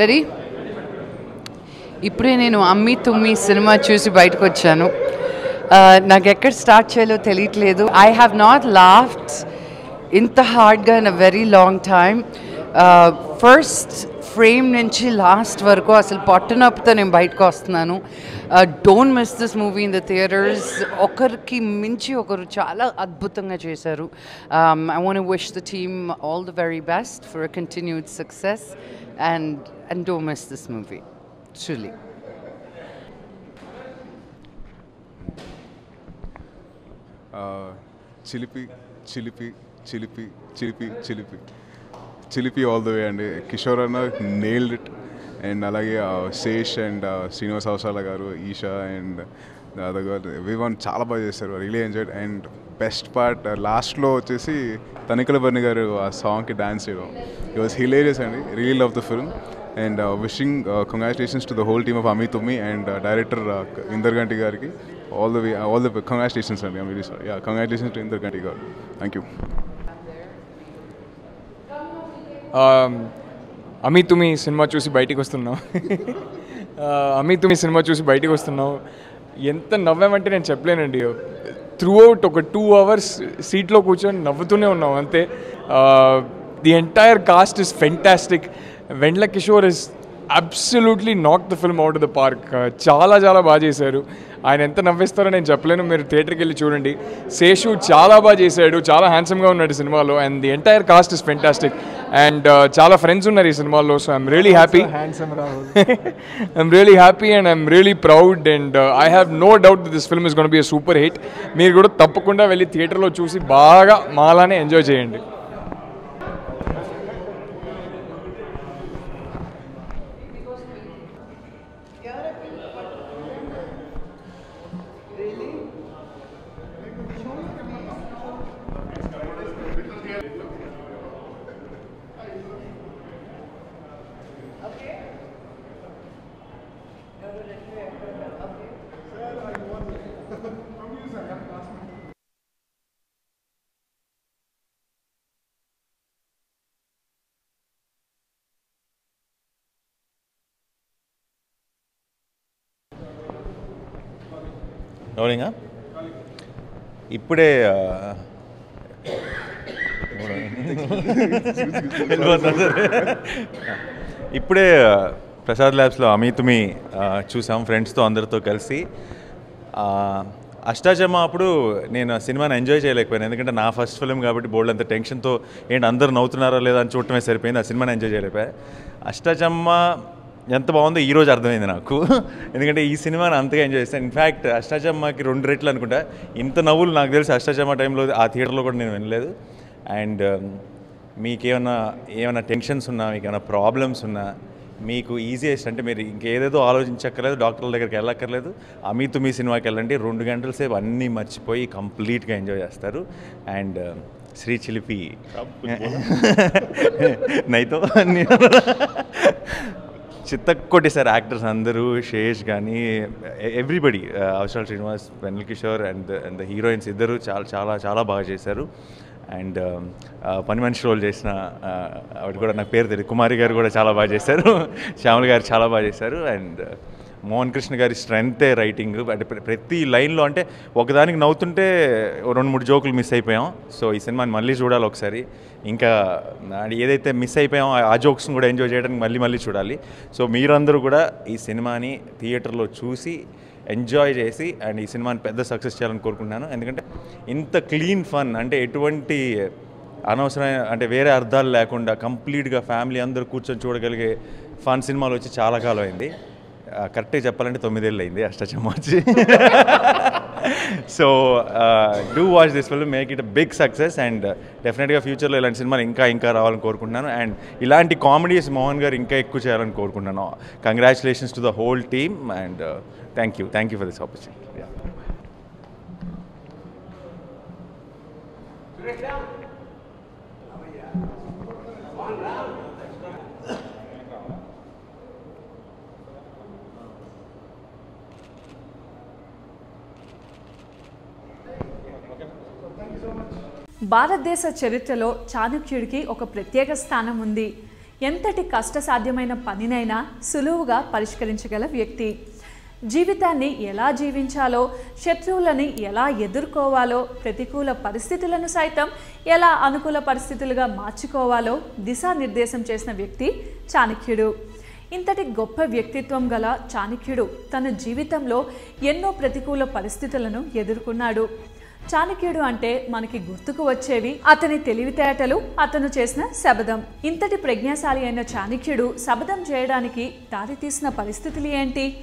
Ready? ఇప్పుడే నేను అమ్మి తుమ్మి సినిమా చూసి బయటకు వచ్చాను. నాకు ఎక్కడ స్టార్ట్ చేయాలో తెలియట్లేదు. ఐ హ్యావ్ నాట్ లాఫ్డ్ ఇంత హార్డ్గా in a very long time. First frame నుంచి లాస్ట్ వరకు అసలు పొట్టనొప్పితో నేను బయటకు వస్తున్నాను. Don't miss this movie in the theatres. ఒకరికి మించి ఒకరు చాలా అద్భుతంగా చేశారు. I want to wish the team all the very best for a continued success and don't miss this movie, truly. Chilipi, chilipi, chilipi, chilipi, chilipi, chilipi all the way. And Kishore Anna nailed it. And alage Sesh and Srinivas Avasala garu, Isha and the other girl, everyone చాలా బాగా చేశారు. Really enjoyed. And best part last లో వచ్చేసి తనికల బర్ని గారు ఆ సాంగ్కి dance చేయడం, it was hilarious అండి. Really love the film. And wishing congratulations to the whole team of Ammi Tummi and director Inder Ganti gariki. All the congratulations and I'm really sorry. Yeah, congratulations to Inder Ganti garu. Thank you. అమ్మి తుమ్మి cinema చూసి బయటికి వస్తున్నాం. అమ్మి తుమ్మి cinema చూసి బయటికి వస్తున్నాం. ఎంత నవ్వామంటే నేను చెప్పలేనండి. త్రూ అవుట్ ఒక 2 hours సీట్లో కూర్చొని నవ్వుతూనే ఉన్నాం అంతే. The entire cast is fantastic. Vennela Kishore is absolutely knock the film out of the park. చాలా చాలా బాగా చేశారు. ఆయన ఎంత నవ్విస్తారో నేను చెప్పలేను, మీరు థియేటర్కి వెళ్ళి చూడండి. శేషు చాలా బాగా చేశాడు, చాలా హ్యాండ్సమ్గా ఉన్నాడు సినిమాలో. And the entire cast is fantastic. And చాలా ఫ్రెండ్స్ ఉన్నారు ఈ సినిమాలో. So I'm really happy. I'm really happy and I'm really proud. And I have no doubt this film is gonna be a super hit. మీరు కూడా తప్పకుండా వెళ్ళి థియేటర్లో చూసి బాగా మాలానే ఎంజాయ్ చేయండి. రోలింగా ఇప్పుడే ఇప్పుడే ప్రసాద్ ల్యాబ్స్లో అమ్మి తుమ్మి చూసాం ఫ్రెండ్స్తో అందరితో కలిసి. అష్టాచమ్మ అప్పుడు నేను ఆ సినిమాని ఎంజాయ్ చేయలేకపోయాను, ఎందుకంటే నా ఫస్ట్ ఫిల్మ్ కాబట్టి బోల్డ్ అంత టెన్షన్తో ఏంటి అందరూ నవ్వుతున్నారా లేదా అని చూడటమే సరిపోయింది. ఆ సినిమాని ఎంజాయ్ చేయలేకపోయా. అష్టాచమ్మ ఎంత బాగుందో ఈరోజు అర్థమైంది నాకు, ఎందుకంటే ఈ సినిమాని అంతగా ఎంజాయ్ చేస్తాను. ఇన్ఫ్యాక్ట్ అష్టాచమ్మకి 2 రెట్లు అనుకుంటా. ఇంత నవ్వులు నాకు తెలిసి అష్టాచమ్మ టైంలో ఆ థియేటర్లో కూడా నేను వినలేదు. అండ్ ఏమైనా టెన్షన్స్ ఉన్నా, మీకు ఏమైనా ప్రాబ్లమ్స్ ఉన్నా, మీకు ఈజియెస్ట్ అంటే మీరు ఇంకేదేదో ఆలోచించక్కర్లేదు, డాక్టర్ల దగ్గరికి వెళ్ళక్కర్లేదు, అమ్మి తుమ్మి సినిమాకి వెళ్ళండి. 2 గంటల సేపు అన్నీ మర్చిపోయి కంప్లీట్గా ఎంజాయ్ చేస్తారు. అండ్ శ్రీ చిలిపి నైతో చిత్తకొట్టేశారు యాక్టర్స్ అందరూ, శేష్ కానీ everybody, Avasarala Srinivas, Vennela Kishore and the heroines ఇద్దరు చాలా చాలా చాలా బాగా చేశారు. అండ్ పని మనిషి రోల్ చేసిన ఆవిడ కూడా నాకు పేరు తెలియదు, కుమారి గారు కూడా చాలా బాగా చేశారు. శ్యామల గారు చాలా బాగా చేశారు. అండ్ మోహన్ కృష్ణ గారి స్ట్రెంగ్తే రైటింగ్, అంటే ప్రతి లైన్లో అంటే ఒకదానికి నవ్వుతుంటే 2-3 జోకులు మిస్ అయిపోయాం. సో ఈ సినిమాని మళ్ళీ చూడాలి ఒకసారి. ఇంకా ఏదైతే మిస్ అయిపోయామో ఆ జోక్స్ని కూడా ఎంజాయ్ చేయడానికి మళ్ళీ చూడాలి. సో మీరందరూ కూడా ఈ సినిమాని థియేటర్లో చూసి ఎంజాయ్ చేసి అండ్ ఈ సినిమాని పెద్ద సక్సెస్ చేయాలని కోరుకుంటున్నాను. ఎందుకంటే ఇంత క్లీన్ ఫన్, అంటే ఎటువంటి అనవసరమైన అంటే వేరే అర్థాలు లేకుండా కంప్లీట్గా ఫ్యామిలీ అందరూ కూర్చొని చూడగలిగే ఫన్ సినిమాలు వచ్చి చాలా కాలం అయింది. కరెక్ట్గా చెప్పాలంటే 9 ఏళ్ళు అయింది అష్టాచమ్మ వచ్చి. So do watch this film, make it a big success. And డెఫినెట్గా ఫ్యూచర్లో ఇలాంటి సినిమాలు ఇంకా రావాలని కోరుకుంటున్నాను. అండ్ ఇలాంటి కామెడీస్ మోహన్ గారు ఇంకా ఎక్కువ చేయాలని కోరుకుంటున్నాను. Congratulations to the whole team and thank you for this opportunity. భారతదేశ చరిత్రలో చాణక్యుడికి ఒక ప్రత్యేక స్థానం ఉంది. ఎంతటి కష్టసాధ్యమైన పనినైనా సులువుగా పరిష్కరించగల వ్యక్తి. జీవితాన్ని ఎలా జీవించాలో, శత్రువులని ఎలా ఎదుర్కోవాలో, ప్రతికూల పరిస్థితులను సైతం ఎలా అనుకూల పరిస్థితులుగా మార్చుకోవాలో దిశానిర్దేశం చేసిన వ్యక్తి చాణక్యుడు. ఇంతటి గొప్ప వ్యక్తిత్వం గల చాణక్యుడు తన జీవితంలో ఎన్నో ప్రతికూల పరిస్థితులను ఎదుర్కొన్నాడు. చాణక్యుడు అంటే మనకి గుర్తుకు వచ్చేవి అతని తెలివితేటలు, అతను చేసిన శబదం. ఇంతటి ప్రజ్ఞాశాలి అయిన చాణక్యుడు శబదం చేయడానికి దారితీసిన పరిస్థితులు ఏంటి?